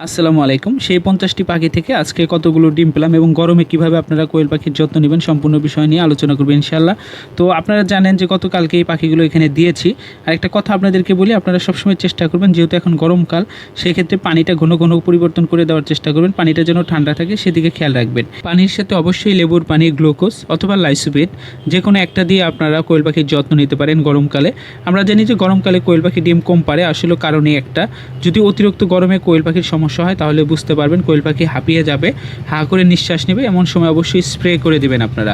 আসসালামু আলাইকুম। সেই ৫০টি পাখি থেকে আজকে কতগুলো ডিম পেলাম এবং গরমে কিভাবে আপনারা কোয়েল পাখির যত্ন নেবেন সম্পূর্ণ বিষয় নিয়ে আলোচনা করবেন ইনশাআল্লাহ। তো আপনারা জানেন যে গতকালকে এই পাখিগুলো এখানে দিয়েছি। আর একটা কথা আপনাদেরকে বলি, আপনারা সবসময় চেষ্টা করবেন, যেহেতু এখন গরমকাল, সেক্ষেত্রে পানিটা ঘন ঘন পরিবর্তন করে দেওয়ার চেষ্টা করবেন। পানিটা যেন ঠান্ডা থাকে সেদিকে খেয়াল রাখবেন। পানির সাথে অবশ্যই লেবুর পানি, গ্লুকোজ অথবা লাইসোবিট যে কোনো একটা দিয়ে আপনারা কোয়েল পাখির যত্ন নিতে পারেন গরমকালে। আমরা জানি যে গরমকালে কোয়েল পাখি ডিম কম পারে, আসলে কারণে একটা, যদি অতিরিক্ত গরমে কোয়েল পাখির সমস্যা হয় তাহলে বুঝতে পারবেন কোয়েল পাখি হাঁপিয়ে যাবে, হা করে নিঃশ্বাস নেবে, এমন সময় অবশ্যই স্প্রে করে দিবেন আপনারা।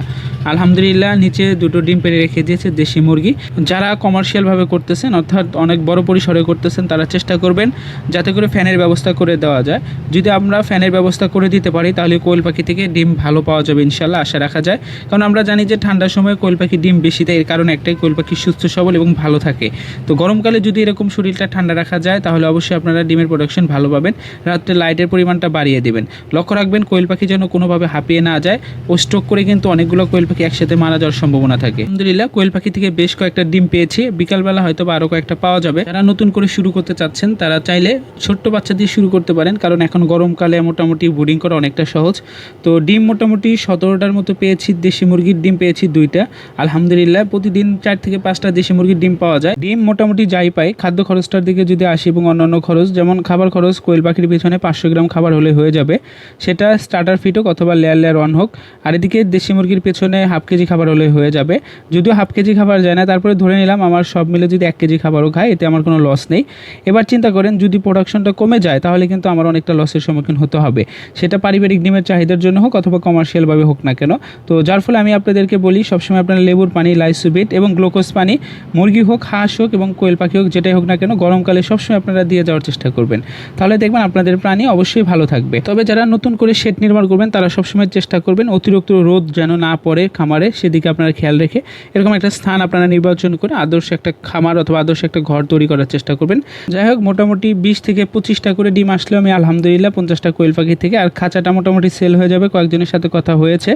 আলহামদুলিল্লাহ নিচে দুটো ডিম পেড়ে রেখে দিয়েছে দেশি মুরগি। যারা কমার্শিয়ালভাবে করতেছেন, অর্থাৎ অনেক বড় পরিসরে করতেছেন, তারা চেষ্টা করবেন যাতে করে ফ্যানের ব্যবস্থা করে দেওয়া যায়। যদি আমরা ফ্যানের ব্যবস্থা করে দিতে পারি তাহলে কোয়েল পাখি থেকে ডিম ভালো পাওয়া যাবে ইনশাল্লাহ, আশা রাখা যায়। কারণ আমরা জানি যে ঠান্ডার সময় কোয়েল পাখি ডিম বেশি দেয়, এর কারণে একটাই, কোয়েল পাখি সুস্থ সবল এবং ভালো থাকে। তো গরমকালে যদি এরকম শরীরটা ঠান্ডা রাখা যায় তাহলে অবশ্যই আপনারা ডিমের প্রোডাকশন ভালো পাবেন। রাত্রে লাইটের পরিমাণটা বাড়িয়ে দেবেন। লক্ষ্য রাখবেন কোয়েল পাখি যেন কোনোভাবে হাঁপিয়ে না যায়। ও স্ট্রোক করে কিন্তু অনেকগুলো কোয়েল পাখি একসাথে মারা যাওয়ার সম্ভাবনা থাকে। আলহামদুলিল্লাহ কোয়েল পাখি থেকে বেশ কয়েকটা ডিম পেয়েছি, বিকালবেলা হয়তো বা আরও কয়েকটা পাওয়া যাবে। যারা নতুন করে শুরু করতে চাচ্ছেন তারা চাইলে ছোট্ট বাচ্চা দিয়ে শুরু করতে পারেন, কারণ এখন গরমকালে মোটামুটি ব্রিডিং করা অনেকটা সহজ। তো ডিম মোটামুটি 17টার মতো পেয়েছি, দেশি মুরগির ডিম পেয়েছি 2টা। আলহামদুলিল্লাহ প্রতিদিন 4 থেকে 5টা দেশি মুরগির ডিম পাওয়া যায়। ডিম মোটামুটি যাই পাই, খাদ্য খরচটার দিকে যদি আসি এবং অন্যান্য খরচ, যেমন খাবার খরচ, কোয়েল পাখির পিছনে 500 গ্রাম খাবার হলে হয়ে যাবে, সেটা স্টার্টার ফিড হোক অথবা লেয়ার 1 হোক। আর এদিকে দেশি মুরগির পেছনে হাফ কেজি খাবার হলে হয়ে যাবে। যদিও হাফ কেজি খাবার যায় না, তারপরে ধরে নিলাম আমার সব মিলে যদি 1 কেজি খাবারও খায়, এতে আমার কোনো লস নেই। এবার চিন্তা করেন যদি প্রোডাকশনটা কমে যায় তাহলে কিন্তু আমার অনেকটা লসের সম্মুখীন হতে হবে, সেটা পারিবারিক ডিমের চাহিদার জন্য হোক অথবা কমার্শিয়ালভাবে হোক না কেন। তো যার ফলে আমি আপনাদেরকে বলি সবসময় আপনারা লেবুর পানি, লাইসোবিট এবং গ্লুকোজ পানি, মুরগি হোক, হাঁস হোক এবং কোয়েল পাখি হোক, যেটাই হোক না কেন, গরমকালে সবসময় আপনারা দিয়ে যাওয়ার চেষ্টা করবেন। তাহলে দেখবেন আপনাদের প্রাণী অবশ্যই ভালো থাকবে। তবে যারা নতুন করে শেড নির্মাণ করবেন তারা সবসময় চেষ্টা করবেন অতিরিক্ত রোদ যেন না পড়ে খামারে, সেদিকে আপনারা খেয়াল রেখে এরকম একটা স্থান আপনারা নির্বাচন করে আদর্শ একটা খামার অথবা আদর্শ একটা ঘর তৈরি করার চেষ্টা করবেন। যাই হোক, মোটামুটি 20 থেকে 25টা করে ডিম আসলেও আমি আলহামদুলিল্লাহ 50টা কোয়েল পাখি থেকে, আর খাঁচাটা মোটামুটি সেল হয়ে যাবে। কয়েকজনের সাথে কথা হয়েছে,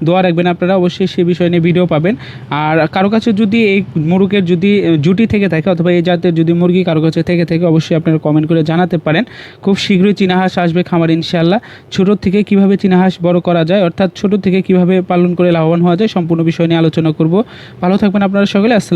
দোয়া রাখবেন আপনারা, অবশ্যই সেই বিষয় নিয়ে ভিডিও পাবেন। আর কারো কাছে যদি এই মুরগের যদি জুটি থেকে থাকে অথবা এই জাতের যদি মুরগি কারো কাছে থেকে থাকে, অবশ্যই আপনারা কমেন্ট করে জানাতে পারেন। খুব শীঘ্রই চীনা হাঁস আসবে খামার ইনশাআল্লাহ। ছোটো থেকে কিভাবে চীনা হাঁস বড় করা যায়, অর্থাৎ ছোটো থেকে কিভাবে পালন করে লাভবান হওয়া যায়, সম্পূর্ণ বিষয় নিয়ে আলোচনা করব। ভালো থাকবেন আপনারা সকলে। আসসালাম।